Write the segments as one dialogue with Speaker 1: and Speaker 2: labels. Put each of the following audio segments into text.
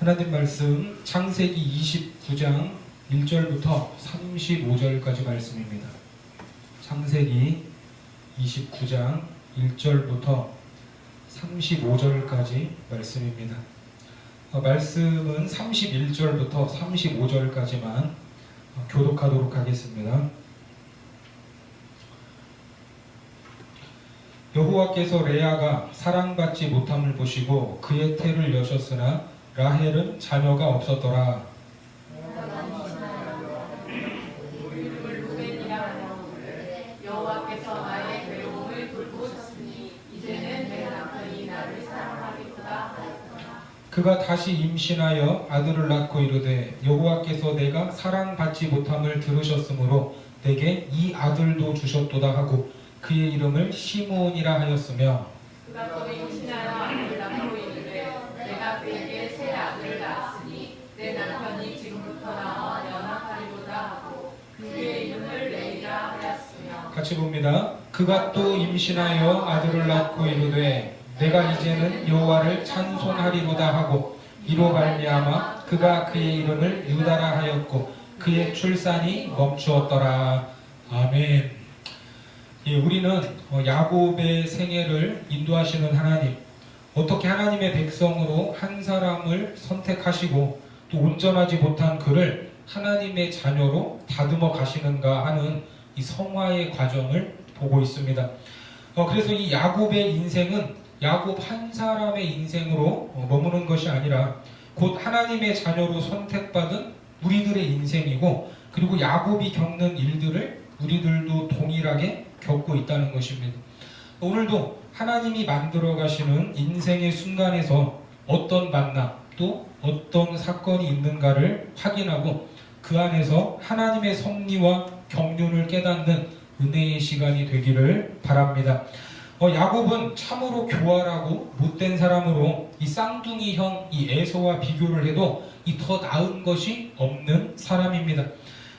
Speaker 1: 하나님 말씀 창세기 29장 1절부터 35절까지 말씀입니다. 창세기 29장 1절부터 35절까지 말씀입니다. 말씀은 31절부터 35절까지만 교독하도록 하겠습니다. 여호와께서 레아가 사랑받지 못함을 보시고 그의 태를 여셨으나 라헬은 자녀가 없었더라.
Speaker 2: 여호와께서 나의 괴로움을 돌보셨으니 이제는 내 남편이 나를 사랑하리로다 하였더라.
Speaker 1: 그가 다시 임신하여 아들을 낳고 이르되 여호와께서 내가 사랑받지 못함을 들으셨으므로 내게 이 아들도 주셨도다 하고 그의 이름을 시므온이라 하였으며
Speaker 2: 그가 또 임신하여 아들을 낳고 이르되 내가 그에게 새 아들을 낳았으니 내 남편이 지금부터 나와 연합하리로다 하고 그의 이름을 레이라 하였으며.
Speaker 1: 같이 봅니다. 그가 또 임신하여 아들을 낳고 이르되 내가 이제는 여호와를 찬송하리로다 하고 이로 말미암아 그가 그의 이름을 유다라 하였고 그의 출산이 멈추었더라. 아멘. 우리는 야곱의 생애를 인도하시는 하나님, 어떻게 하나님의 백성으로 한 사람을 선택하시고 또 온전하지 못한 그를 하나님의 자녀로 다듬어 가시는가 하는 이 성화의 과정을 보고 있습니다. 그래서 이 야곱의 인생은 야곱 한 사람의 인생으로 머무는 것이 아니라 곧 하나님의 자녀로 선택받은 우리들의 인생이고, 그리고 야곱이 겪는 일들을 우리들도 동일하게 겪고 있다는 것입니다. 오늘도 하나님이 만들어 가시는 인생의 순간에서 어떤 만남 또 어떤 사건이 있는가를 확인하고 그 안에서 하나님의 섭리와 경륜을 깨닫는 은혜의 시간이 되기를 바랍니다. 야곱은 참으로 교활하고 못된 사람으로 이 쌍둥이 형 이 에서와 비교를 해도 이 더 나은 것이 없는 사람입니다.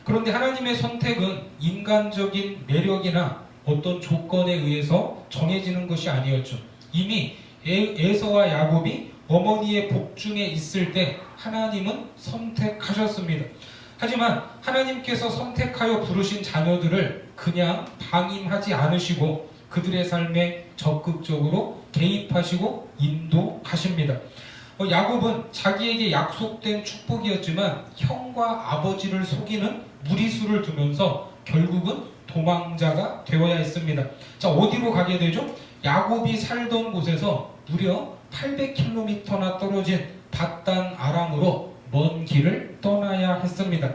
Speaker 1: 그런데 하나님의 선택은 인간적인 매력이나 어떤 조건에 의해서 정해지는 것이 아니었죠. 이미 에서와 야곱이 어머니의 복중에 있을 때 하나님은 선택하셨습니다. 하지만 하나님께서 선택하여 부르신 자녀들을 그냥 방임하지 않으시고 그들의 삶에 적극적으로 개입하시고 인도하십니다. 야곱은 자기에게 약속된 축복이었지만 형과 아버지를 속이는 무리수를 두면서 결국은 도망자가 되어야 했습니다. 자, 어디로 가게 되죠? 야곱이 살던 곳에서 무려 800km나 떨어진 밧단 아람으로 먼 길을 떠나야 했습니다.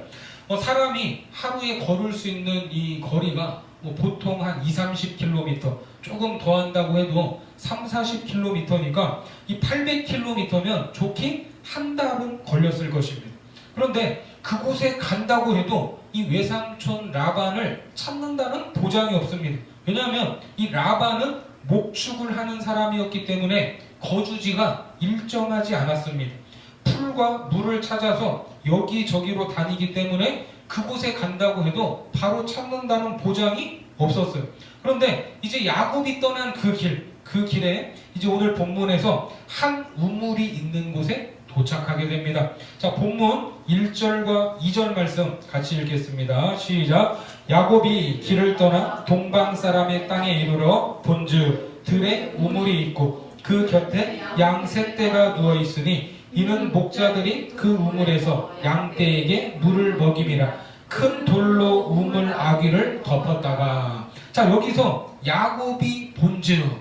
Speaker 1: 사람이 하루에 걸을 수 있는 이 거리가 보통 한 20-30km, 조금 더 한다고 해도 30-40km니까 이 800km면 좋게 한 달은 걸렸을 것입니다. 그런데 그곳에 간다고 해도 이 외삼촌 라반을 찾는다는 보장이 없습니다. 왜냐하면 이 라반은 목축을 하는 사람이었기 때문에 거주지가 일정하지 않았습니다. 풀과 물을 찾아서 여기저기로 다니기 때문에 그곳에 간다고 해도 바로 찾는다는 보장이 없었어요. 그런데 이제 야곱이 떠난 그 길에 이제 오늘 본문에서 한 우물이 있는 곳에 도착하게 됩니다. 자, 본문 1절과 2절 말씀 같이 읽겠습니다. 시작. 야곱이 길을 떠나 동방 사람의 땅에 이르러 본즉 들에 우물이 있고 그 곁에 양 세 떼가 누워 있으니 이는 목자들이 그 우물에서 양떼에게 물을 먹임이라. 큰 돌로 우물 아귀를 덮었다가. 자, 여기서 야곱이 본즉,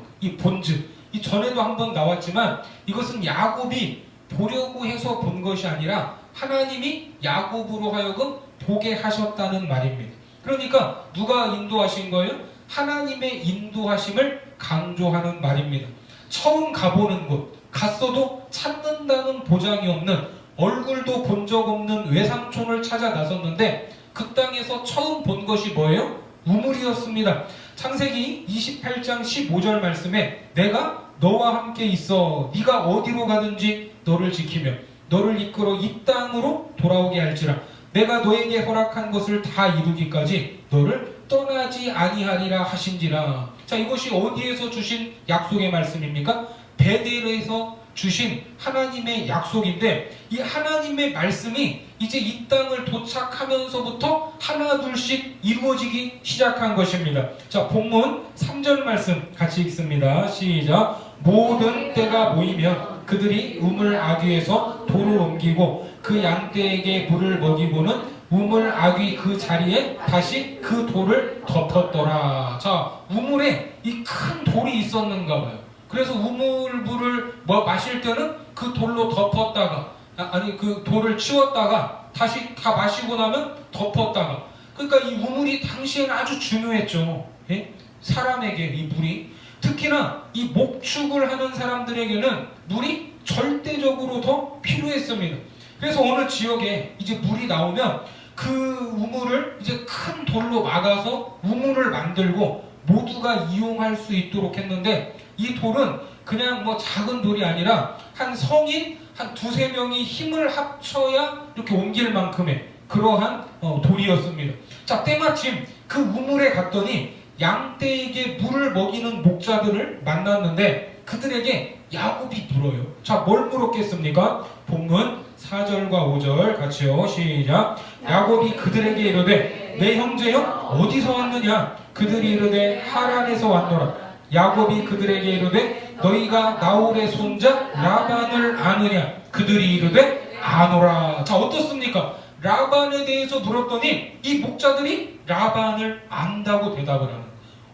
Speaker 1: 이 전에도 한번 나왔지만 이것은 야곱이 보려고 해서 본 것이 아니라 하나님이 야곱으로 하여금 보게 하셨다는 말입니다. 그러니까 누가 인도하신 거예요? 하나님의 인도하심을 강조하는 말입니다. 처음 가보는 곳, 갔어도 찾는다는 보장이 없는, 얼굴도 본 적 없는 외삼촌을 찾아 나섰는데 그 땅에서 처음 본 것이 뭐예요? 우물이었습니다. 창세기 28장 15절 말씀에 내가 너와 함께 있어 네가 어디로 가든지 너를 지키며 너를 이끌어 이 땅으로 돌아오게 할지라. 내가 너에게 허락한 것을 다 이루기까지 너를 떠나지 아니하리라 하신지라. 자, 이것이 어디에서 주신 약속의 말씀입니까? 베델에서 주신 하나님의 약속인데, 이 하나님의 말씀이 이제 이 땅을 도착하면서부터 하나둘씩 이루어지기 시작한 것입니다. 자, 본문 3절 말씀 같이 읽습니다. 시작. 모든 떼가 모이면 그들이 우물 아귀에서 돌을 옮기고 그 양떼에게 물을 먹이고는 우물 아귀 그 자리에 다시 그 돌을 덮었더라. 자, 우물에 이 큰 돌이 있었는가 봐요. 그래서 우물물을 마실 때는 그 돌로 덮었다가, 아니 그 돌을 치웠다가 다시 다 마시고 나면 덮었다가. 그러니까 이 우물이 당시에는 아주 중요했죠. 예? 사람에게 이 물이, 특히나 이 목축을 하는 사람들에게는 물이 절대적으로 더 필요했습니다. 그래서 어느 지역에 이제 물이 나오면 그 우물을 이제 큰 돌로 막아서 우물을 만들고 모두가 이용할 수 있도록 했는데, 이 돌은 그냥 작은 돌이 아니라 한 성인 한 두세 명이 힘을 합쳐야 이렇게 옮길 만큼의 그러한 돌이었습니다. 자, 때마침 그 우물에 갔더니 양떼에게 물을 먹이는 목자들을 만났는데 그들에게 야곱이 물어요. 자, 뭘 물었겠습니까? 본문 4절과 5절 같이요. 시작. 야곱이 그들에게 이르되 내 형제여 어디서 왔느냐? 그들이 이르되 하란에서 왔노라. 야곱이 그들에게 이르되 너희가 나홀의 손자 라반을 아느냐? 그들이 이르되 아노라. 자, 어떻습니까? 라반에 대해서 물었더니 이 목자들이 라반을 안다고 대답을 하는,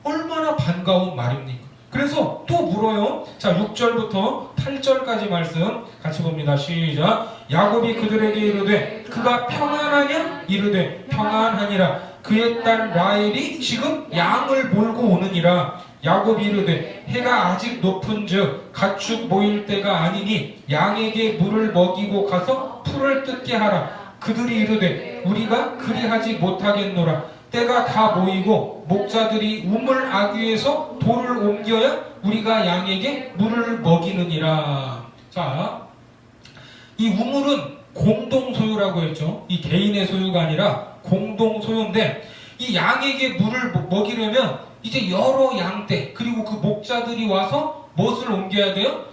Speaker 1: 얼마나 반가운 말입니까? 그래서 또 물어요. 자, 6절부터 8절까지 말씀 같이 봅니다. 시작. 야곱이 그들에게 이르되 그가 평안하냐? 이르되 평안하니라. 그의 딸 라헬이 지금 양을 몰고 오느니라. 야곱이 이르되 해가 아직 높은즉 가축 모일 때가 아니니 양에게 물을 먹이고 가서 풀을 뜯게 하라. 그들이 이르되 우리가 그리하지 못하겠노라. 때가 다 모이고 목자들이 우물 아귀에서 돌을 옮겨야 우리가 양에게 물을 먹이느니라. 자, 이 우물은 공동 소유라고 했죠. 이 개인의 소유가 아니라 공동 소유인데, 이 양에게 물을 먹이려면 이제 여러 양떼 그리고 그 목자들이 와서 무엇을 옮겨야 돼요?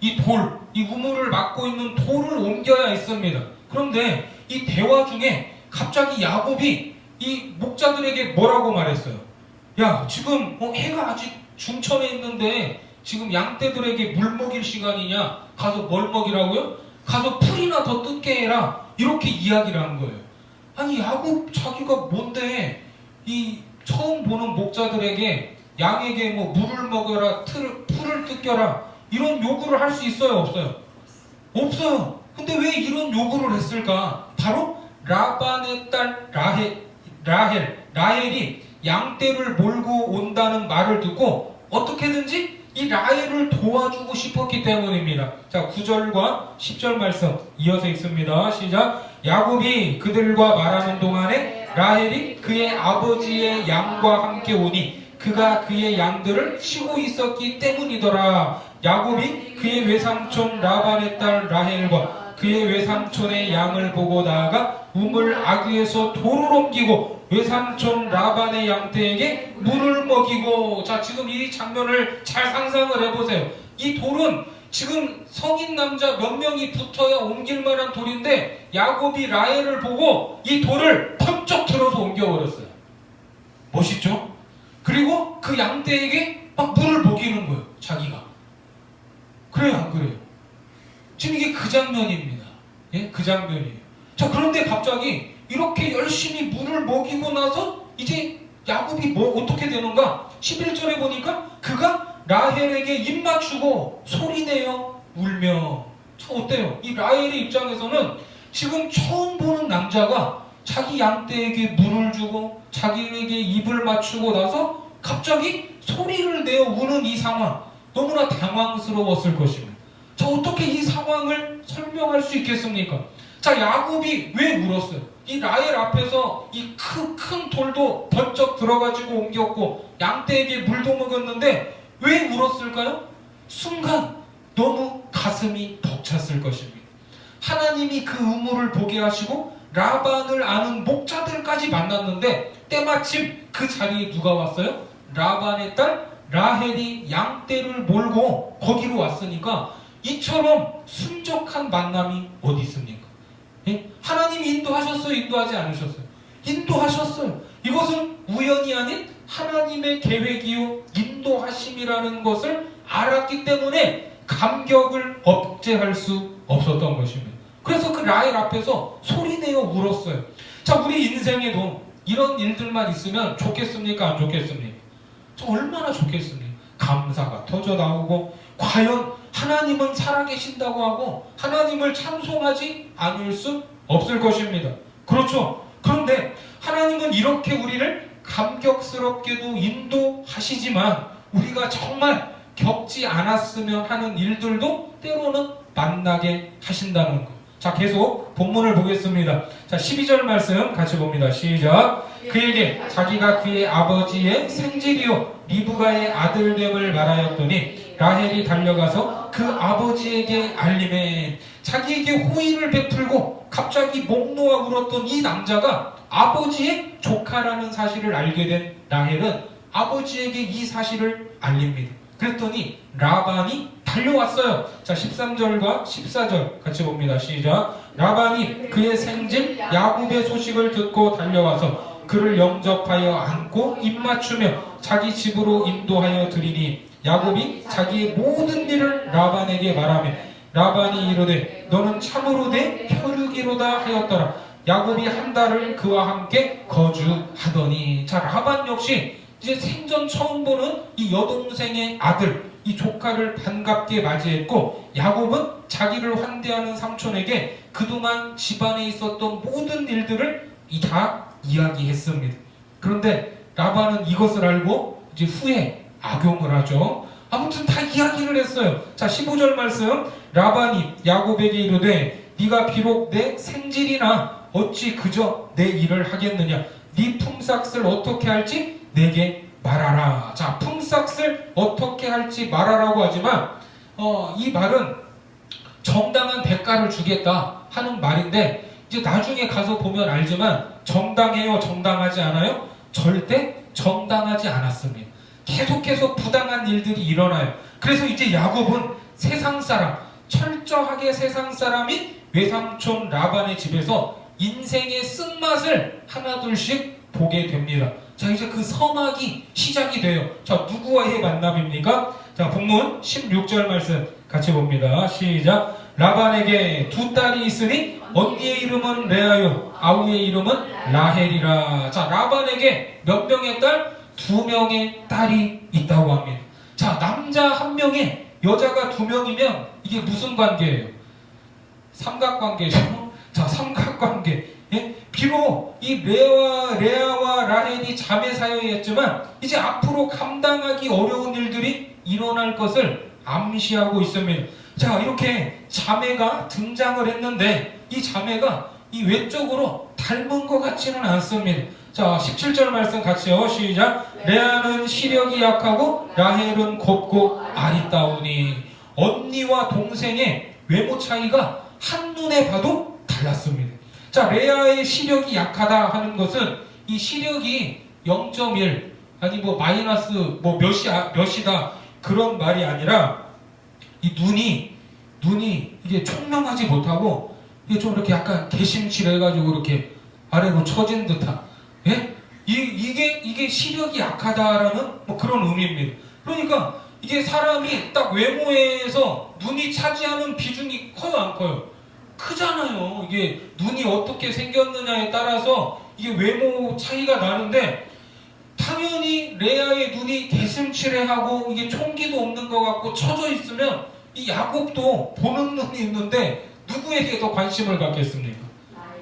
Speaker 1: 이 돌, 이 우물을 막고 있는 돌을 옮겨야 했습니다. 그런데 이 대화 중에 갑자기 야곱이 이 목자들에게 뭐라고 말했어요? 야, 지금 해가 아직 중천에 있는데 지금 양떼들에게 물 먹일 시간이냐? 가서 뭘 먹이라고요? 가서 풀이나 더 뜯게 해라. 이렇게 이야기를 한 거예요. 아니, 야곱 자기가 뭔데 이 처음 보는 목자들에게 양에게 물을 먹여라, 풀을 뜯겨라, 이런 요구를 할 수 있어요, 없어요? 없어요. 근데 왜 이런 요구를 했을까? 바로 라반의 딸 라헬이 양떼를 몰고 온다는 말을 듣고 어떻게든지 이 라헬을 도와주고 싶었기 때문입니다. 자, 9절과 10절 말씀 이어서 읽습니다. 시작. 야곱이 그들과 말하는 동안에 라헬이 그의 아버지의 양과 함께 오니 그가 그의 양들을 치고 있었기 때문이더라. 야곱이 그의 외삼촌 라반의 딸 라헬과 그의 외삼촌의 양을 보고 나아가 우물 아귀에서 돌을 옮기고 외삼촌 라반의 양떼에게 물을 먹이고. 자, 지금 이 장면을 잘 상상을 해보세요. 이 돌은 지금 성인 남자 몇 명이 붙어야 옮길 만한 돌인데 야곱이 라헬을 보고 이 돌을 번쩍 들어서 옮겨버렸어요. 멋있죠? 그리고 그 양떼에게 막 물을 먹이는 거예요, 자기가. 그래요, 안 그래요? 지금 이게 그 장면입니다. 예? 그 장면이에요. 자, 그런데 갑자기 이렇게 열심히 물을 먹이고 나서 이제 야곱이 어떻게 되는가? 11절에 보니까 그가 라헬에게 입 맞추고 소리내어 울며. 자, 어때요? 이 라헬의 입장에서는 지금 처음 보는 남자가 자기 양떼에게 물을 주고 자기에게 입을 맞추고 나서 갑자기 소리를 내어 우는 이 상황, 너무나 당황스러웠을 것입니다. 자, 어떻게 이 상황을 설명할 수 있겠습니까? 자, 야곱이 왜 울었어요? 이 라헬 앞에서 이 큰 돌도 번쩍 들어가지고 옮겼고 양떼에게 물도 먹였는데 왜 울었을까요? 순간 너무 가슴이 벅찼을 것입니다. 하나님이 그 우물을 보게 하시고 라반을 아는 목자들까지 만났는데 때마침 그 자리에 누가 왔어요? 라반의 딸 라헬이 양떼를 몰고 거기로 왔으니까 이처럼 순적한 만남이 어디 있습니까? 예? 하나님이 인도하셨어요? 인도하지 않으셨어요? 인도하셨어요. 이것은 우연이 아닌 하나님의 계획이요 인도하심이라는 것을 알았기 때문에 감격을 억제할 수 없었던 것입니다. 그래서 그 라헬 앞에서 소리내어 울었어요. 자, 우리 인생에도 이런 일들만 있으면 좋겠습니까? 안 좋겠습니까? 저 얼마나 좋겠습니까? 감사가 터져 나오고, 과연 하나님은 살아계신다고 하고 하나님을 찬송하지 않을 수 없을 것입니다. 그렇죠? 그런데 하나님은 이렇게 우리를 감격스럽게도 인도하시지만 우리가 정말 겪지 않았으면 하는 일들도 때로는 만나게 하신다는 것. 자, 계속 본문을 보겠습니다. 자, 12절 말씀 같이 봅니다. 시작. 그에게 자기가 그의 아버지의 생질이요 리브가의 아들됨을 말하였더니 라헬이 달려가서 그 아버지에게 알림해. 자기에게 호의를 베풀고 갑자기 목 놓아 울었던 이 남자가 아버지의 조카라는 사실을 알게 된 라헬은 아버지에게 이 사실을 알립니다. 그랬더니 라반이 달려왔어요. 자, 13절과 14절 같이 봅니다. 시작. 라반이 그의 생질 야곱의 소식을 듣고 달려와서 그를 영접하여 안고 입맞추며 자기 집으로 인도하여 드리니 야곱이 자기의 모든 일을 라반에게 말하며 라반이 이르되 너는 참으로 내 혈육이로다 하였더라. 야곱이 한 달을 그와 함께 거주하더니. 자, 라반 역시 이제 생전 처음 보는 이 여동생의 아들, 이 조카를 반갑게 맞이했고, 야곱은 자기를 환대하는 삼촌에게 그동안 집안에 있었던 모든 일들을 다 이야기했습니다. 그런데 라반은 이것을 알고 이제 후에 악용을 하죠. 아무튼 다 이야기를 했어요. 자, 15절 말씀. 라반이 야곱에게 이르되 네가 비록 내 생질이나 어찌 그저 내 일을 하겠느냐. 네 품삯을 어떻게 할지 내게 말하라. 자, 품삯을 어떻게 할지 말하라고 하지만 이 말은 정당한 대가를 주겠다 하는 말인데, 이제 나중에 가서 보면 알지만 정당해요? 정당하지 않아요? 절대 정당하지 않았습니다. 계속해서 부당한 일들이 일어나요. 그래서 이제 야곱은 세상 사람, 철저하게 세상 사람인 외삼촌 라반의 집에서 인생의 쓴맛을 하나둘씩 보게 됩니다. 자, 이제 그 서막이 시작이 돼요. 자, 누구와의 만남입니까? 자, 본문 16절 말씀 같이 봅니다. 시작. 라반에게 두 딸이 있으니 언니의 이름은 레아요 아우의 이름은 라헬이라. 자, 라반에게 몇 명의 딸? 2명의 딸이 있다고 합니다. 자, 남자 1명에 여자가 2명이면 이게 무슨 관계예요? 삼각관계죠. 자, 삼각관계. 예? 비록 이 레아와 라헬이 자매 사이였지만 이제 앞으로 감당하기 어려운 일들이 일어날 것을 암시하고 있습니다. 자, 이렇게 자매가 등장을 했는데 이 자매가 이 외적으로 닮은 것 같지는 않습니다. 자, 17절 말씀 같이요. 시작. 레아는 시력이 약하고 라헬은 곱고 아리따우니. 언니와 동생의 외모 차이가 한눈에 봐도 달랐습니다. 자, 레아의 시력이 약하다 하는 것은 이 시력이 0.1 아니 뭐 마이너스 뭐 몇이다 그런 말이 아니라 이 눈이 이게 총명하지 못하고 이게 좀 이렇게 약간 개심칠해가지고 이렇게 아래로 처진 듯한, 예? 이게 시력이 약하다라는 뭐 그런 의미입니다. 그러니까 이게 사람이 딱 외모에서 눈이 차지하는 비중이 커요, 안 커요? 크잖아요. 이게 눈이 어떻게 생겼느냐에 따라서 이게 외모 차이가 나는데, 당연히 레아의 눈이 개슴츠레하고 이게 총기도 없는 것 같고 처져 있으면 이 야곱도 보는 눈이 있는데 누구에게 더 관심을 갖겠습니까?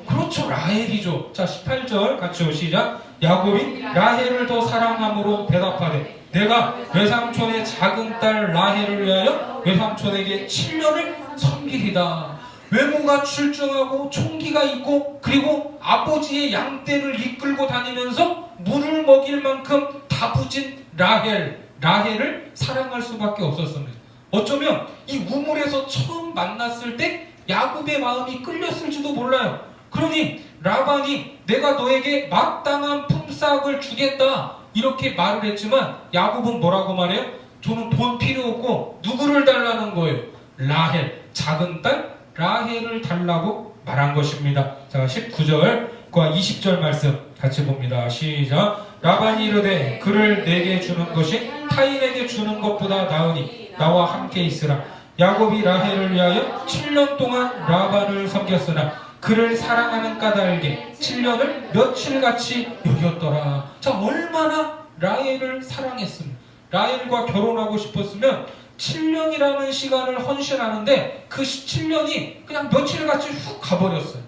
Speaker 1: 그렇죠, 라헬이죠. 자, 18절 같이요. 시작. 야곱이 라헬을 더 사랑함으로 대답하되 내가 외삼촌의 작은 딸 라헬을 위하여 외삼촌에게 7년을 섬기리다. 외모가 출중하고 총기가 있고 그리고 아버지의 양떼를 이끌고 다니면서 물을 먹일 만큼 다부진 라헬을 사랑할 수밖에 없었습니다. 어쩌면 이 우물에서 처음 만났을 때 야곱의 마음이 끌렸을지도 몰라요. 그러니 라반이 내가 너에게 마땅한 품삯을 주겠다 이렇게 말을 했지만 야곱은 뭐라고 말해요? 저는 돈 필요 없고 누구를 달라는 거예요? 라헬, 작은 딸 라헬을 달라고 말한 것입니다. 자, 19절과 20절 말씀 같이 봅니다. 시작. 라반이 이르되 그를 내게 주는 것이 타인에게 주는 것보다 나으니 나와 함께 있으라. 야곱이 라헬을 위하여 7년 동안 라반을 섬겼으나 그를 사랑하는 까닭에 7년을 며칠같이 여겼더라. 자, 얼마나 라헬을 사랑했습니다. 라헬과 결혼하고 싶었으면 7년이라는 시간을 헌신하는데 그 7년이 그냥 며칠같이 훅 가버렸어요.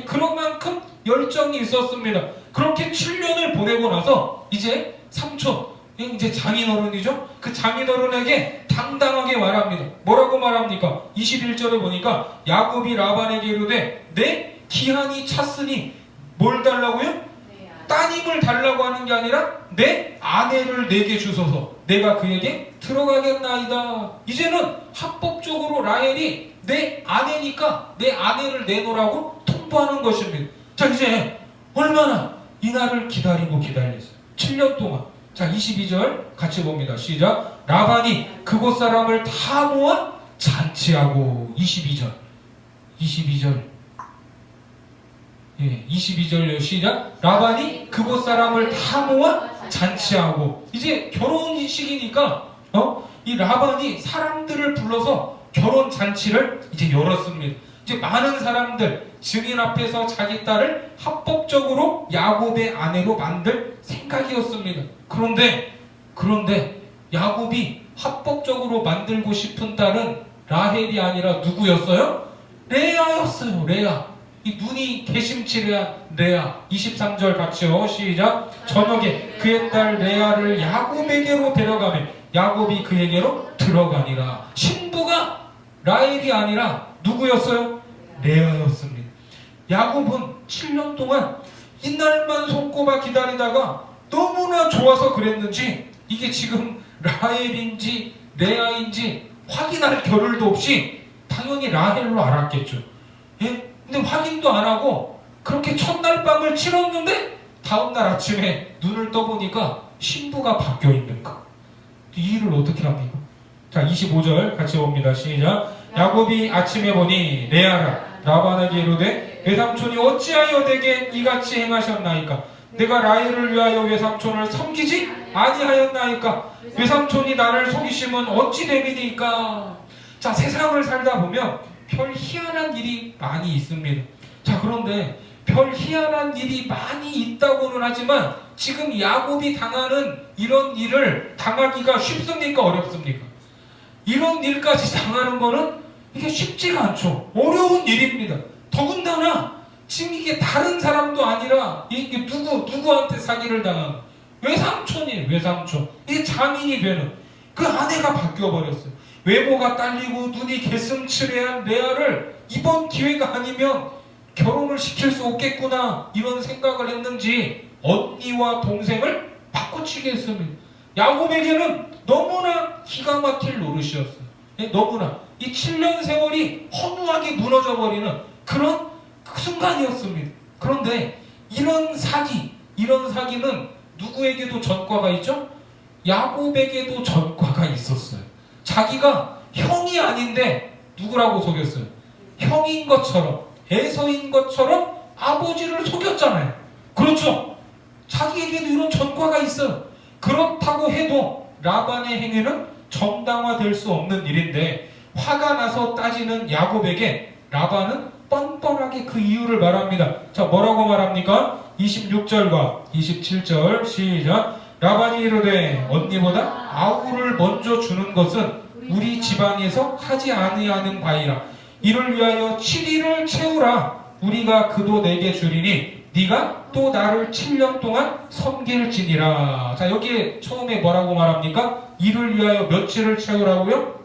Speaker 1: 그런 만큼 열정이 있었습니다. 그렇게 7년을 보내고 나서 이제 삼촌, 이제 장인어른이죠? 그 장인어른에게 당당하게 말합니다. 뭐라고 말합니까? 21절에 보니까 야곱이 라반에게 이르되 내 기한이 찼으니 뭘 달라고요? 따님을 달라고 하는 게 아니라 내 아내를 내게 주소서. 내가 그에게 들어가겠나이다. 이제는 합법적으로 라헬이 내 아내니까 내 아내를 내놓으라고 통보하는 것입니다. 자, 이제 얼마나 이 날을 기다리고 기다렸어요. 7년 동안. 자, 22절 같이 봅니다. 시작. 라반이 그곳 사람을 다 모아 잔치하고. 22절. 예, 22절요. 시작. 라반이 그곳 사람을 다 모아 잔치하고. 이제 결혼식이니까 이 라반이 사람들을 불러서 결혼 잔치를 이제 열었습니다. 이제 많은 사람들 증인 앞에서 자기 딸을 합법적으로 야곱의 아내로 만들 생각이었습니다. 그런데 야곱이 합법적으로 만들고 싶은 딸은 라헬이 아니라 누구였어요? 레아였어요. 레아. 이 눈이 개심치레한 레아. 23절 같이요. 시작. 저녁에 그의 딸 레아를 야곱에게로 데려가며 야곱이 그에게로 들어가니라. 신부가 라헬이 아니라 누구였어요? 레아였습니다. 야곱은 7년 동안 이날만 손꼽아 기다리다가 너무나 좋아서 그랬는지 이게 지금 라헬인지 레아인지 확인할 겨를도 없이 당연히 라헬로 알았겠죠. 예? 근데 확인도 안 하고 그렇게 첫날 밤을 치렀는데 다음날 아침에 눈을 떠보니까 신부가 바뀌어 있는 거. 이 일을 어떻게 합니까? 자, 25절 같이 봅니다. 시작. 야곱이 아침에 보니 레아라 라반에게 이르되 외삼촌이 어찌하여 내게 이같이 행하셨나이까? 내가 라헬을 위하여 외삼촌을 섬기지 아니하였나이까? 외삼촌이 나를 속이시면 어찌 됨이니까? 자, 세상을 살다 보면 별 희한한 일이 많이 있습니다. 자, 그런데 별 희한한 일이 많이 있다고는 하지만 지금 야곱이 당하는 이런 일을 당하기가 쉽습니까? 어렵습니까? 이런 일까지 당하는 거는 이게 쉽지가 않죠. 어려운 일입니다. 더군다나 지금 이게 다른 사람도 아니라 이게 누구한테 사기를 당한 외삼촌이에요. 외삼촌. 이게 장인이 되는 그 아내가 바뀌어버렸어요. 외모가 딸리고 눈이 개슴츠레한 레아를 이번 기회가 아니면 결혼을 시킬 수 없겠구나 이런 생각을 했는지 언니와 동생을 바꿔치기 했습니다. 야곱에게는 너무나 기가 막힐 노릇이었어요. 너무나 이 7년 세월이 허무하게 무너져 버리는 그런 순간이었습니다. 그런데 이런 사기는 누구에게도 전과가 있죠? 야곱에게도 전과가 있었어요. 자기가 형이 아닌데 누구라고 속였어요? 형인 것처럼, 에서인 것처럼 아버지를 속였잖아요. 그렇죠? 자기에게도 이런 전과가 있어요. 그렇다고 해도 라반의 행위는 정당화될 수 없는 일인데 화가 나서 따지는 야곱에게 라반은 뻔뻔하게 그 이유를 말합니다. 자, 뭐라고 말합니까? 26절과 27절 시작. 라반이 이르되 언니보다 아우를 먼저 주는 것은 우리 집안에서 하지 아니하는 바이라. 이를 위하여 7일을 채우라. 우리가 그도 내게 주리니 네가 또 나를 7년 동안 섬길지니라. 자, 여기에 처음에 뭐라고 말합니까? 이를 위하여 며칠을 채우라고요?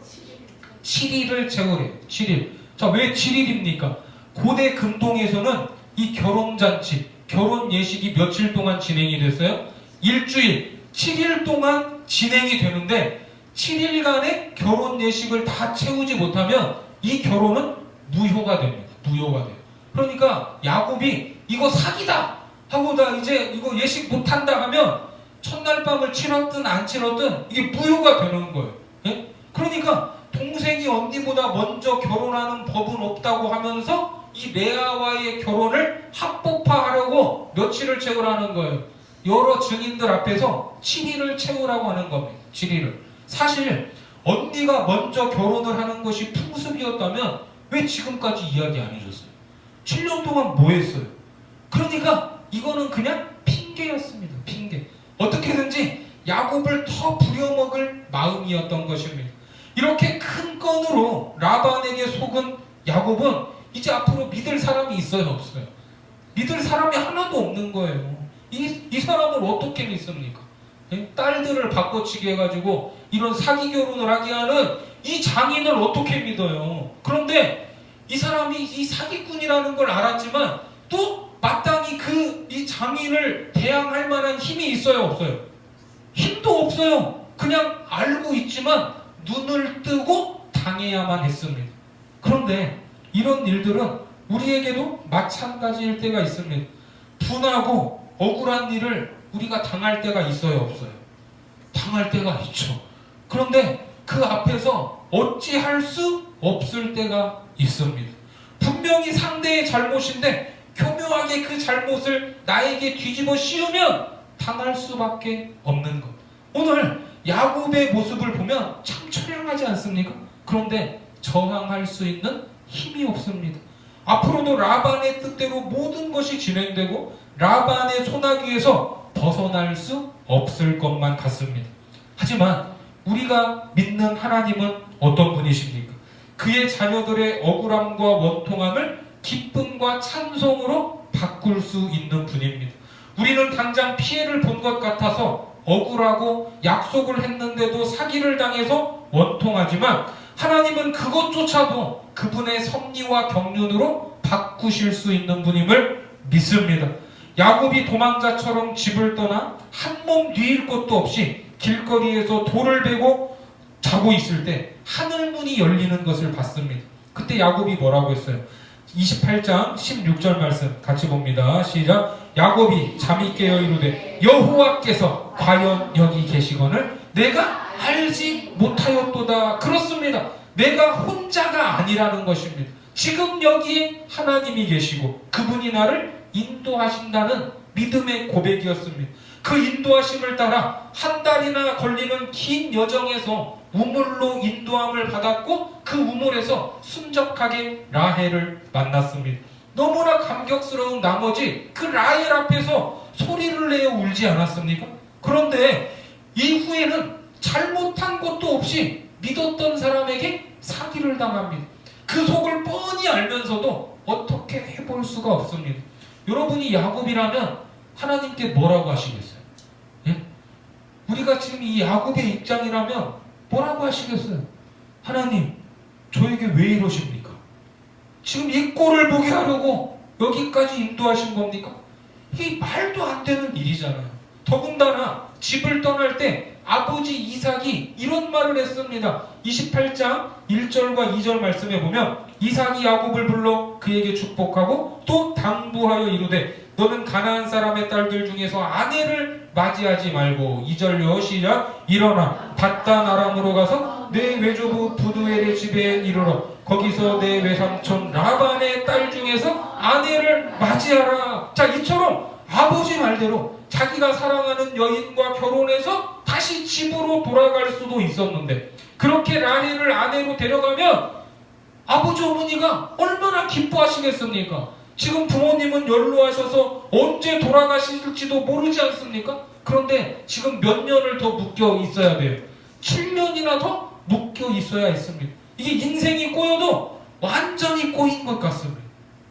Speaker 1: 7일을 채우래요. 7일. 자, 왜 7일입니까? 고대 금동에서는 이 결혼잔치, 결혼 예식이 며칠 동안 진행이 됐어요? 일주일, 7일 동안 진행이 되는데 7일간의 결혼 예식을 다 채우지 못하면 이 결혼은 무효가 됩니다. 무효가 돼요. 그러니까 야곱이 이거 사기다 하고 나 이제 이거 예식 못한다 하면 첫날 밤을 치렀든 안 치렀든 이게 무효가 되는 거예요. 예? 그러니까 동생이 언니보다 먼저 결혼하는 법은 없다고 하면서 이 레아와의 결혼을 합법화하려고 며칠을 채우라는 거예요. 여러 증인들 앞에서 7일을 채우라고 하는 겁니다. 7일을. 사실 언니가 먼저 결혼을 하는 것이 풍습이었다면 왜 지금까지 이야기 안 해줬어요? 7년 동안 뭐 했어요? 그러니까 이거는 그냥 핑계였습니다. 핑계. 어떻게든지 야곱을 더 부려먹을 마음이었던 것입니다. 이렇게 큰 건으로 라반에게 속은 야곱은 이제 앞으로 믿을 사람이 있어요, 없어요? 믿을 사람이 하나도 없는 거예요. 이 사람을 어떻게 믿습니까? 예? 딸들을 바꿔치기 해가지고 이런 사기 결혼을 하게 하는 이 장인을 어떻게 믿어요? 그런데 이 사람이 이 사기꾼이라는 걸 알았지만 또 마땅히 이 장인을 대항할 만한 힘이 있어요, 없어요? 힘도 없어요. 그냥 알고 있지만 눈을 뜨고 당해야만 했습니다. 그런데 이런 일들은 우리에게도 마찬가지일 때가 있습니다. 분하고 억울한 일을 우리가 당할 때가 있어요, 없어요? 당할 때가 있죠. 그런데 그 앞에서 어찌할 수 없을 때가 있습니다. 분명히 상대의 잘못인데 교묘하게 그 잘못을 나에게 뒤집어 씌우면 당할 수밖에 없는 것. 오늘 야곱의 모습을 보면 참 처량하지 않습니까? 그런데 저항할 수 있는 힘이 없습니다. 앞으로도 라반의 뜻대로 모든 것이 진행되고 라반의 소나기에서 벗어날 수 없을 것만 같습니다. 하지만 우리가 믿는 하나님은 어떤 분이십니까? 그의 자녀들의 억울함과 원통함을 기쁨과 찬송으로 바꿀 수 있는 분입니다. 우리는 당장 피해를 본 것 같아서 억울하고 약속을 했는데도 사기를 당해서 원통하지만 하나님은 그것조차도 그분의 섭리와 경륜으로 바꾸실 수 있는 분임을 믿습니다. 야곱이 도망자처럼 집을 떠나 한 몸 뒤일 것도 없이 길거리에서 돌을 베고 자고 있을 때 하늘문이 열리는 것을 봤습니다. 그때 야곱이 뭐라고 했어요? 28장 16절 말씀 같이 봅니다. 시작. 야곱이 잠이 깨어 이르되 여호와께서 과연 여기 계시거늘 내가 알지 못하였도다. 그렇습니다. 내가 혼자가 아니라는 것입니다. 지금 여기에 하나님이 계시고 그분이 나를 인도하신다는 믿음의 고백이었습니다. 그 인도하심을 따라 한 달이나 걸리는 긴 여정에서 우물로 인도함을 받았고 그 우물에서 순적하게 라헬을 만났습니다. 너무나 감격스러운 나머지 그 라헬 앞에서 소리를 내어 울지 않았습니까? 그런데 이후에는 잘못한 것도 없이 믿었던 사람에게 사기를 당합니다. 그 속을 뻔히 알면서도 어떻게 해볼 수가 없습니다. 여러분이 야곱이라면 하나님께 뭐라고 하시겠어요? 예? 우리가 지금 이 야곱의 입장이라면 뭐라고 하시겠어요? 하나님, 저에게 왜 이러십니까? 지금 이 꼴을 보게 하려고 여기까지 인도하신 겁니까? 이게 말도 안 되는 일이잖아요. 더군다나 집을 떠날 때 아버지 이삭이 이런 말을 했습니다. 28장 1절과 2절 말씀에 보면 이삭이 야곱을 불러 그에게 축복하고 또 당부하여 이르되 너는 가나안 사람의 딸들 중에서 아내를 맞이하지 말고 2절요 시작. 일어나 밧단 아람으로 가서 내 외조부 부두엘의 집에 이르러 거기서 내 외삼촌 라반의 딸 중에서 아내를 맞이하라. 자, 이처럼 아버지 말대로 자기가 사랑하는 여인과 결혼해서 다시 집으로 돌아갈 수도 있었는데 그렇게 라헬을 아내로 데려가면 아버지 어머니가 얼마나 기뻐하시겠습니까? 지금 부모님은 연로하셔서 언제 돌아가실지도 모르지 않습니까? 그런데 지금 몇 년을 더 묶여 있어야 돼요. 7년이나 더 묶여 있어야 했습니다. 이게 인생이 꼬여도 완전히 꼬인 것 같습니다.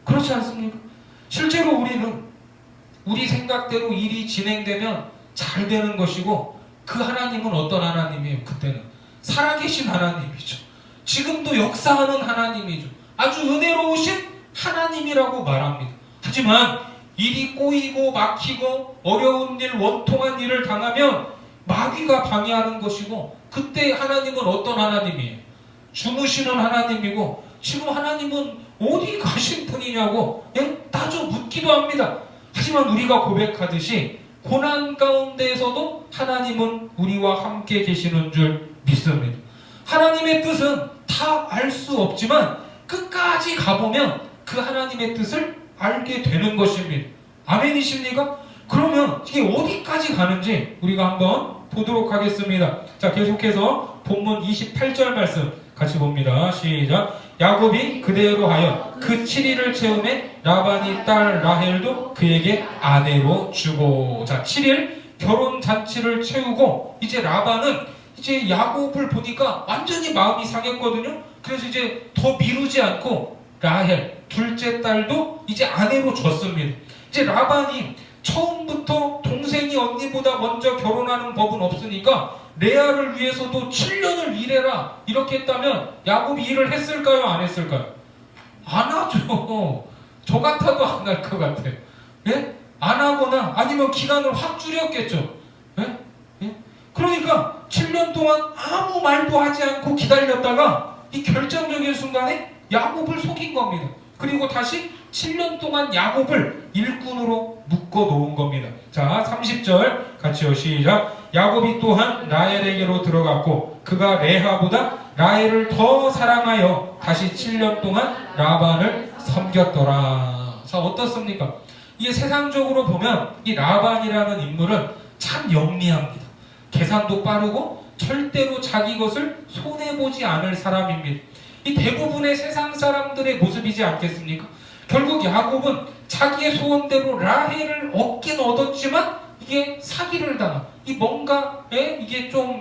Speaker 1: 그렇지 않습니까? 실제로 우리는 우리 생각대로 일이 진행되면 잘 되는 것이고 그 하나님은 어떤 하나님이에요? 그때는 살아계신 하나님이죠. 지금도 역사하는 하나님이죠. 아주 은혜로우신 하나님이라고 말합니다. 하지만 일이 꼬이고 막히고 어려운 일, 원통한 일을 당하면 마귀가 방해하는 것이고 그때 하나님은 어떤 하나님이에요? 주무시는 하나님이고 지금 하나님은 어디 가신 분이냐고 따져 묻기도 합니다. 하지만 우리가 고백하듯이 고난 가운데에서도 하나님은 우리와 함께 계시는 줄 믿습니다. 하나님의 뜻은 다 알 수 없지만 끝까지 가보면 그 하나님의 뜻을 알게 되는 것입니다. 아멘이십니까? 그러면 이게 어디까지 가는지 우리가 한번 보도록 하겠습니다. 자, 계속해서 본문 28절 말씀 같이 봅니다. 시작. 야곱이 그대로 하여 그 7일을 채우매 라반이 딸 라헬도 그에게 아내로 주고. 자, 7일 결혼 잔치를 채우고 이제 라반은 이제 야곱을 보니까 완전히 마음이 상했거든요. 그래서 이제 더 미루지 않고 라헬 둘째 딸도 이제 아내로 줬습니다. 이제 라반이 처음부터 동생이 언니보다 먼저 결혼하는 법은 없으니까 레아를 위해서도 7년을 일해라 이렇게 했다면 야곱이 일을 했을까요? 안 했을까요? 안 하죠. 저 같아도 안 할 것 같아요. 예? 안 하거나 아니면 기간을 확 줄였겠죠. 예? 예? 그러니까 7년 동안 아무 말도 하지 않고 기다렸다가 이 결정적인 순간에 야곱을 속인 겁니다. 그리고 다시 7년 동안 야곱을 일꾼으로 묶어 놓은 겁니다. 자, 30절 같이요. 시작. 야곱이 또한 라헬에게로 들어갔고 그가 레아보다 라헬을 더 사랑하여 다시 7년 동안 라반을 섬겼더라. 자, 어떻습니까? 이게 세상적으로 보면 이 라반이라는 인물은 참 영리합니다. 계산도 빠르고 절대로 자기 것을 손해보지 않을 사람입니다. 이 대부분의 세상 사람들의 모습이지 않겠습니까? 결국 야곱은 자기의 소원대로 라헬을 얻긴 얻었지만 이게 사기를 당한, 이 뭔가에 이게 좀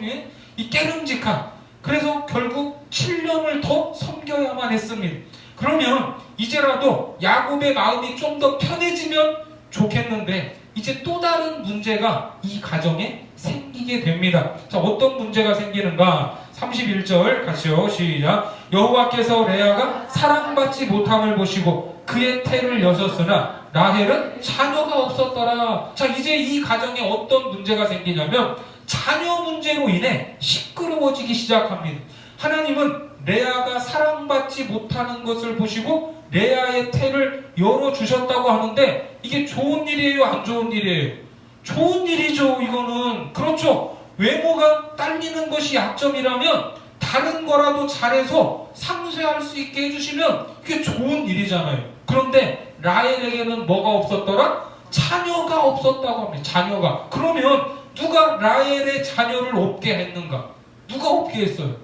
Speaker 1: 이 깨름직한, 그래서 결국 7년을 더 섬겨야만 했습니다. 그러면 이제라도 야곱의 마음이 좀 더 편해지면 좋겠는데 이제 또 다른 문제가 이 가정에 생기게 됩니다. 자, 어떤 문제가 생기는가? 31절 같이요. 시작. 여호와께서 레아가 사랑받지 못함을 보시고 그의 태를 여셨으나 라헬은 자녀가 없었더라. 자, 이제 이 가정에 어떤 문제가 생기냐면 자녀 문제로 인해 시끄러워지기 시작합니다. 하나님은 레아가 사랑받지 못하는 것을 보시고 레아의 태를 열어주셨다고 하는데 이게 좋은 일이에요? 안 좋은 일이에요? 좋은 일이죠. 이거는. 그렇죠. 외모가 딸리는 것이 약점이라면 다른 거라도 잘해서 상쇄할 수 있게 해주시면 그게 좋은 일이잖아요. 그런데 라헬에게는 뭐가 없었더라? 자녀가 없었다고 합니다. 자녀가. 그러면 누가 라헬의 자녀를 없게 했는가? 누가 없게 했어요?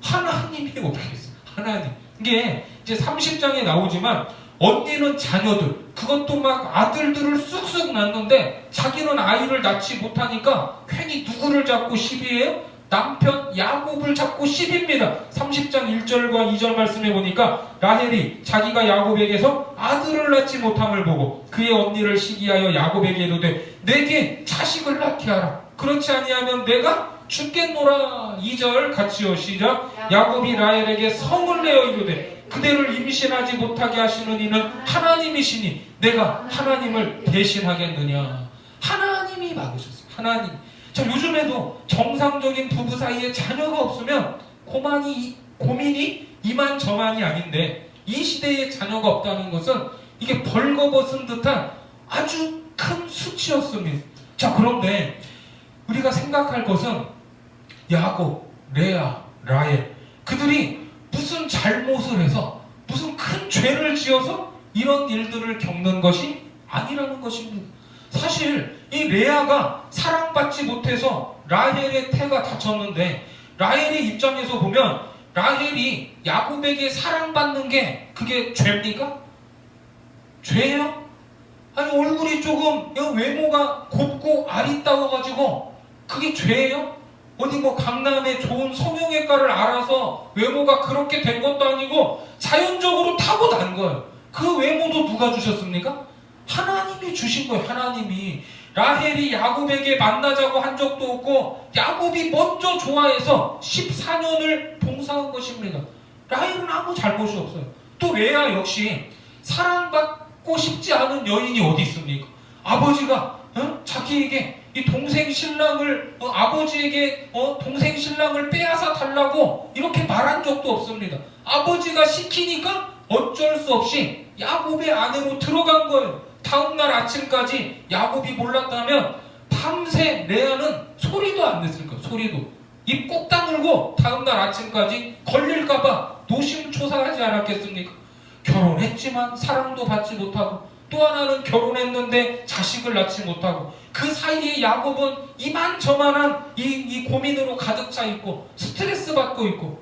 Speaker 1: 하나님이 없게 했어요. 하나님. 이게 이제 30장에 나오지만 언니는 자녀들, 그것도 막 아들들을 쑥쑥 낳는데 자기는 아이를 낳지 못하니까 괜히 누구를 잡고 시비해요? 남편 야곱을 잡고 시비입니다. 30장 1절과 2절 말씀해 보니까 라헬이 자기가 야곱에게서 아들을 낳지 못함을 보고 그의 언니를 시기하여 야곱에게 이르되 내게 자식을 낳게 하라. 그렇지 아니하면 내가 죽겠노라. 2절 같이요. 시작. 야곱이 라헬에게 성을 내어 이르되 그대를 임신하지 못하게 하시는 이는 하나님이시니 내가 하나님을 대신하겠느냐. 하나님이 막으셨어요. 하나님. 자, 요즘에도 정상적인 부부 사이에 자녀가 없으면 고민이 이만저만이 아닌데 이 시대에 자녀가 없다는 것은 이게 벌거벗은 듯한 아주 큰 수치였습니다. 자, 그런데 우리가 생각할 것은 야곱, 레아, 라헬 그들이 무슨 잘못을 해서 무슨 큰 죄를 지어서 이런 일들을 겪는 것이 아니라는 것입니다. 사실 이 레아가 사랑받지 못해서 라헬의 태가 다쳤는데 라헬의 입장에서 보면 라헬이 야곱에게 사랑받는 게 그게 죄입니까? 죄예요? 아니 얼굴이 조금 외모가 곱고 아리따워가지고 그게 죄예요? 어디 뭐 강남에 좋은 성형외과를 알아서 외모가 그렇게 된 것도 아니고 자연적으로 타고난 거예요. 그 외모도 누가 주셨습니까? 하나님이 주신 거예요. 하나님이. 라헬이 야곱에게 만나자고 한 적도 없고 야곱이 먼저 좋아해서 14년을 봉사한 것입니다. 라헬은 아무 잘못이 없어요. 또 레아 역시 사랑받고 싶지 않은 여인이 어디 있습니까? 아버지가 자기에게 이 동생 신랑을 아버지에게 동생 신랑을 빼앗아 달라고 이렇게 말한 적도 없습니다. 아버지가 시키니까 어쩔 수 없이 야곱의 아내로 들어간 거예요. 다음날 아침까지 야곱이 몰랐다면 밤새 레아는 소리도 안 냈을 거예요. 소리도. 입 꼭 다물고 다음날 아침까지 걸릴까봐 노심초사하지 않았겠습니까? 결혼했지만 사랑도 받지 못하고, 또 하나는 결혼했는데 자식을 낳지 못하고, 그 사이에 야곱은 이만저만한 이 고민으로 가득 차 있고 스트레스 받고 있고.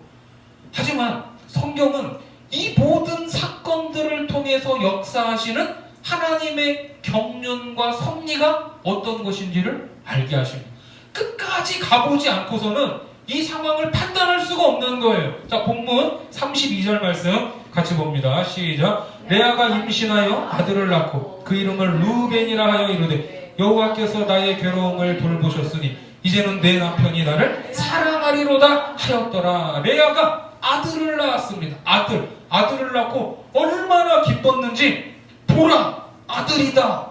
Speaker 1: 하지만 성경은 이 모든 사건들을 통해서 역사하시는 하나님의 경륜과 섭리가 어떤 것인지를 알게 하십니다. 끝까지 가보지 않고서는 이 상황을 판단할 수가 없는 거예요. 자, 본문 32절 말씀 같이 봅니다. 시작. 레아가 임신하여 아들을 낳고 그 이름을 루벤이라 하여 이르되 여호와께서 나의 괴로움을 돌보셨으니 이제는 내 남편이 나를 사랑하리로다 하였더라. 레아가 아들을 낳았습니다. 아들을 낳고 얼마나 기뻤는지, 보라 아들이다,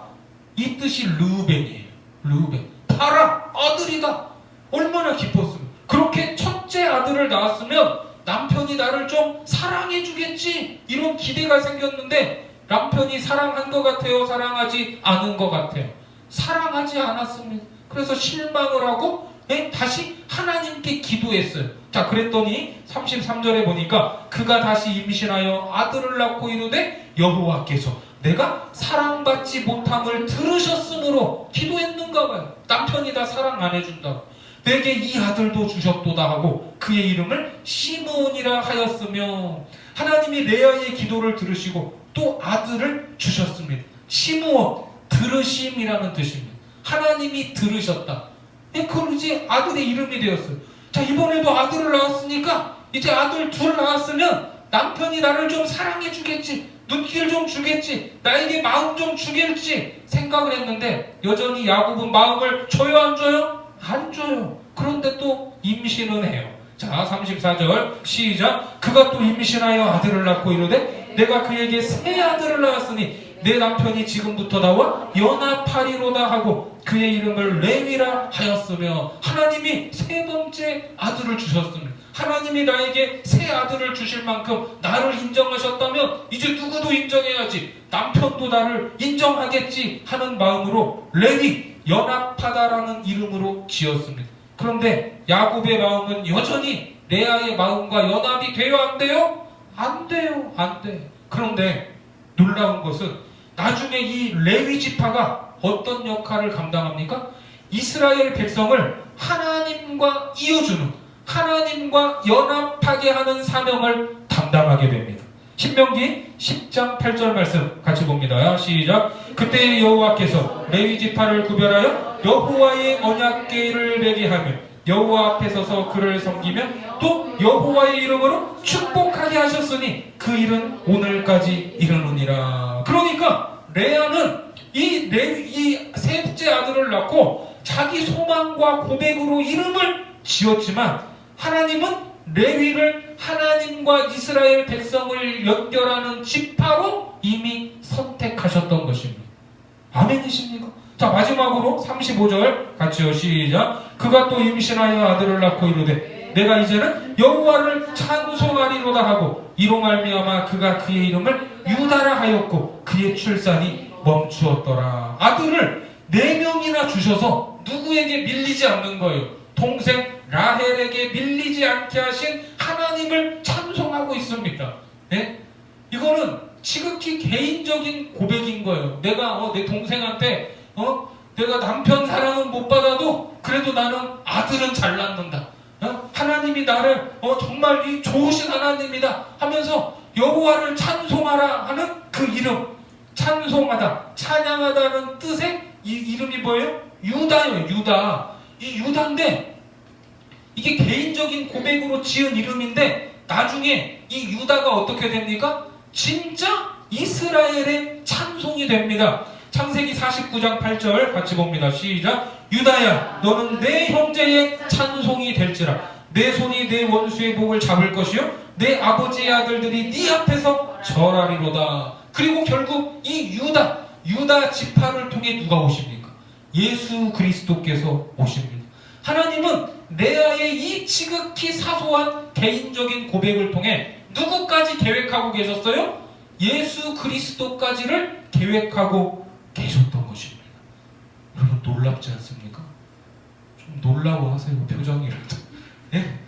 Speaker 1: 이 뜻이 루벤이에요. 루벤, 봐라 아들이다. 얼마나 기뻤습니까? 그렇게 첫째 아들을 낳았으면 남편이 나를 좀 사랑해 주겠지, 이런 기대가 생겼는데 남편이 사랑한 것 같아요? 사랑하지 않은 것 같아요? 사랑하지 않았습니다. 그래서 실망을 하고 다시 하나님께 기도했어요. 자, 그랬더니 33절에 보니까 그가 다시 임신하여 아들을 낳고 이르되 여호와께서 내가 사랑받지 못함을 들으셨으므로 기도했는가 봐요. 남편이 다 사랑 안 해준다고. 내게 이 아들도 주셨도다 하고 그의 이름을 시므온이라 하였으며, 하나님이 레아의 기도를 들으시고 또 아들을 주셨습니다. 시므온, 들으심이라는 뜻입니다. 하나님이 들으셨다. 그럼 이제 아들의 이름이 되었어요. 자, 이번에도 아들을 낳았으니까 이제 아들 둘 낳았으면 남편이 나를 좀 사랑해 주겠지, 눈길 좀 주겠지, 나에게 마음 좀 주겠지 생각을 했는데 여전히 야곱은 마음을 줘요 안 줘요? 안 줘요. 그런데 또 임신은 해요. 자, 34절 시작. 그가 또 임신하여 아들을 낳고 이르되 내가 그에게 새 아들을 낳았으니 내 남편이 지금부터 나와 연합하리로다 하고 그의 이름을 레위라 하였으며, 하나님이 세 번째 아들을 주셨습니다. 하나님이 나에게 새 아들을 주실 만큼 나를 인정하셨다면 이제 누구도 인정해야지, 남편도 나를 인정하겠지 하는 마음으로 레위, 연합하다라는 이름으로 지었습니다. 그런데 야곱의 마음은 여전히 레아의 마음과 연합이 돼요 안 돼요? 안 돼요. 안 돼. 그런데 놀라운 것은 나중에 이 레위 지파가 어떤 역할을 감당합니까? 이스라엘 백성을 하나님과 이어주는, 하나님과 연합하게 하는 사명을 담당하게 됩니다. 신명기 10장 8절 말씀 같이 봅니다. 시작. 그때 여호와께서 레위 지파를 구별하여 여호와의 언약궤를 매게 하며 여호와 앞에 서서 그를 섬기며 또 여호와의 이름으로 축복하게 하셨으니 그 일은 오늘까지 이르느니라. 그러니까 레아는 이 셋째 아들을 낳고 자기 소망과 고백으로 이름을 지었지만 하나님은 레위를 하나님과 이스라엘 백성을 연결하는 지파로 이미 선택하셨던 것입니다. 아멘이십니까? 자, 마지막으로 35절 같이요. 시작. 그가 또 임신하여 아들을 낳고 이르되 내가 이제는 여호와를 찬송하리로다 하고 이로 말미암아 그가 그의 이름을 유다라 하였고 그의 출산이 멈추었더라. 아들을 4명이나 주셔서 누구에게 밀리지 않는 거예요. 동생 라헬에게 밀리지 않게 하신 하나님을 찬송하고 있습니다. 네? 이거는 지극히 개인적인 고백인 거예요. 내가 내 동생한테 내가 남편 사랑은 못 받아도 그래도 나는 아들은 잘 낳는다. 하나님이 나를 정말 이 좋으신 하나님이다 하면서 여호와를 찬송하라 하는 그 이름, 찬송하다, 찬양하다는 뜻의 이 이름이 뭐예요? 유다예요. 유다. 이 유다인데 이게 개인적인 고백으로 지은 이름인데 나중에 이 유다가 어떻게 됩니까? 진짜 이스라엘의 찬송이 됩니다. 창세기 49장 8절 같이 봅니다. 시작. 유다야 너는 내 형제의 찬송이 될지라. 내 손이 내 원수의 복을 잡을 것이요 내 아버지의 아들들이 네 앞에서 절하리로다. 그리고 결국 이 유다 지파를 통해 누가 오십니까? 예수 그리스도께서 오십니다. 하나님은 레아의 이 지극히 사소한 개인적인 고백을 통해 누구까지 계획하고 계셨어요? 예수 그리스도까지를 계획하고 계셨던 것입니다. 여러분 놀랍지 않습니까? 좀 놀라워하세요, 표정이라도. 예?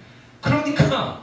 Speaker 1: 그러니까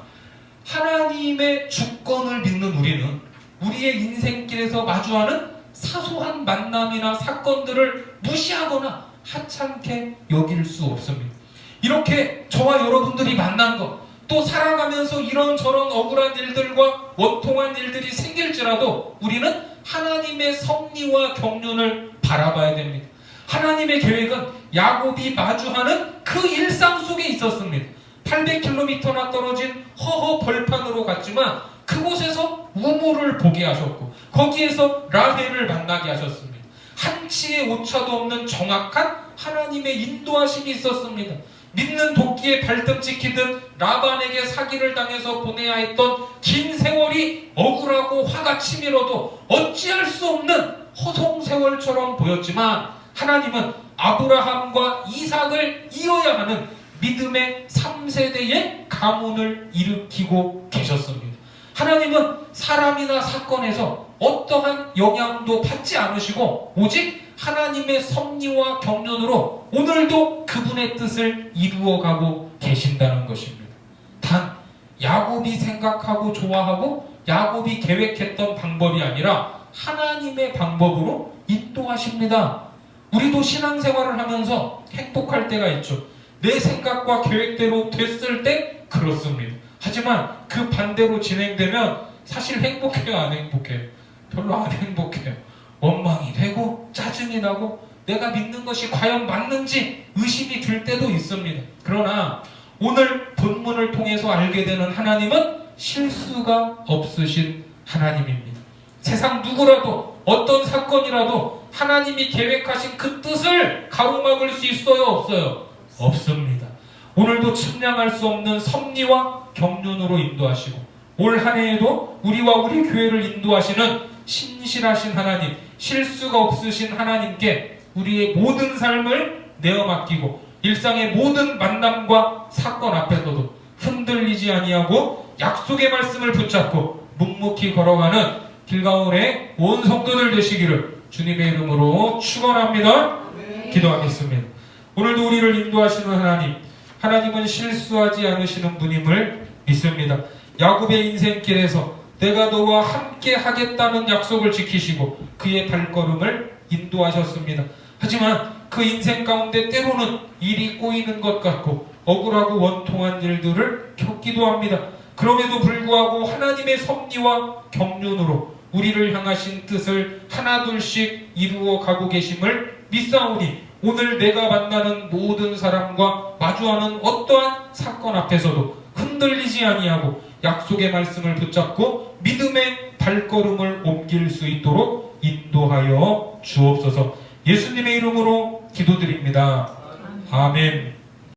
Speaker 1: 하나님의 주권을 믿는 우리는 우리의 인생길에서 마주하는 사소한 만남이나 사건들을 무시하거나 하찮게 여길 수 없습니다. 이렇게 저와 여러분들이 만난 것, 또 살아가면서 이런저런 억울한 일들과 원통한 일들이 생길지라도 우리는 하나님의 섭리와 경륜을 바라봐야 됩니다. 하나님의 계획은 야곱이 마주하는 그 일상 속에 있었습니다. 800km나 떨어진 허허 벌판으로 갔지만 그곳에서 우물을 보게 하셨고 거기에서 라헬을 만나게 하셨습니다. 한치의 오차도 없는 정확한 하나님의 인도하심이 있었습니다. 믿는 도끼에 발등 찍히듯 라반에게 사기를 당해서 보내야 했던 긴 세월이 억울하고 화가 치밀어도 어찌할 수 없는 허송세월처럼 보였지만 하나님은 아브라함과 이삭을 이어야 하는 믿음의 3세대의 가문을 일으키고 계셨습니다. 하나님은 사람이나 사건에서 어떠한 영향도 받지 않으시고 오직 하나님의 섭리와 경륜으로 오늘도 그분의 뜻을 이루어가고 계신다는 것입니다. 단 야곱이 생각하고 좋아하고 야곱이 계획했던 방법이 아니라 하나님의 방법으로 인도하십니다. 우리도 신앙생활을 하면서 행복할 때가 있죠. 내 생각과 계획대로 됐을 때 그렇습니다. 하지만 그 반대로 진행되면 사실 행복해요, 안 행복해요? 별로 안 행복해요. 원망이 되고 짜증이 나고 내가 믿는 것이 과연 맞는지 의심이 들 때도 있습니다. 그러나 오늘 본문을 통해서 알게 되는 하나님은 실수가 없으신 하나님입니다. 세상 누구라도 어떤 사건이라도 하나님이 계획하신 그 뜻을 가로막을 수 있어요, 없어요? 없습니다. 오늘도 측량할 수 없는 섭리와 경륜으로 인도하시고 올 한 해에도 우리와 우리 교회를 인도하시는 신실하신 하나님, 실수가 없으신 하나님께 우리의 모든 삶을 내어 맡기고 일상의 모든 만남과 사건 앞에서도 흔들리지 아니하고 약속의 말씀을 붙잡고 묵묵히 걸어가는 길가온의 온 성도들 되시기를 주님의 이름으로 축원합니다. 기도하겠습니다. 오늘도 우리를 인도하시는 하나님, 하나님은 실수하지 않으시는 분임을 믿습니다. 야곱의 인생길에서 내가 너와 함께 하겠다는 약속을 지키시고 그의 발걸음을 인도하셨습니다. 하지만 그 인생 가운데 때로는 일이 꼬이는 것 같고 억울하고 원통한 일들을 겪기도 합니다. 그럼에도 불구하고 하나님의 섭리와 경륜으로 우리를 향하신 뜻을 하나둘씩 이루어 가고 계심을 믿사오니 오늘 내가 만나는 모든 사람과 마주하는 어떠한 사건 앞에서도 흔들리지 아니하고 약속의 말씀을 붙잡고 믿음의 발걸음을 옮길 수 있도록 인도하여 주옵소서. 예수님의 이름으로 기도드립니다. 아멘.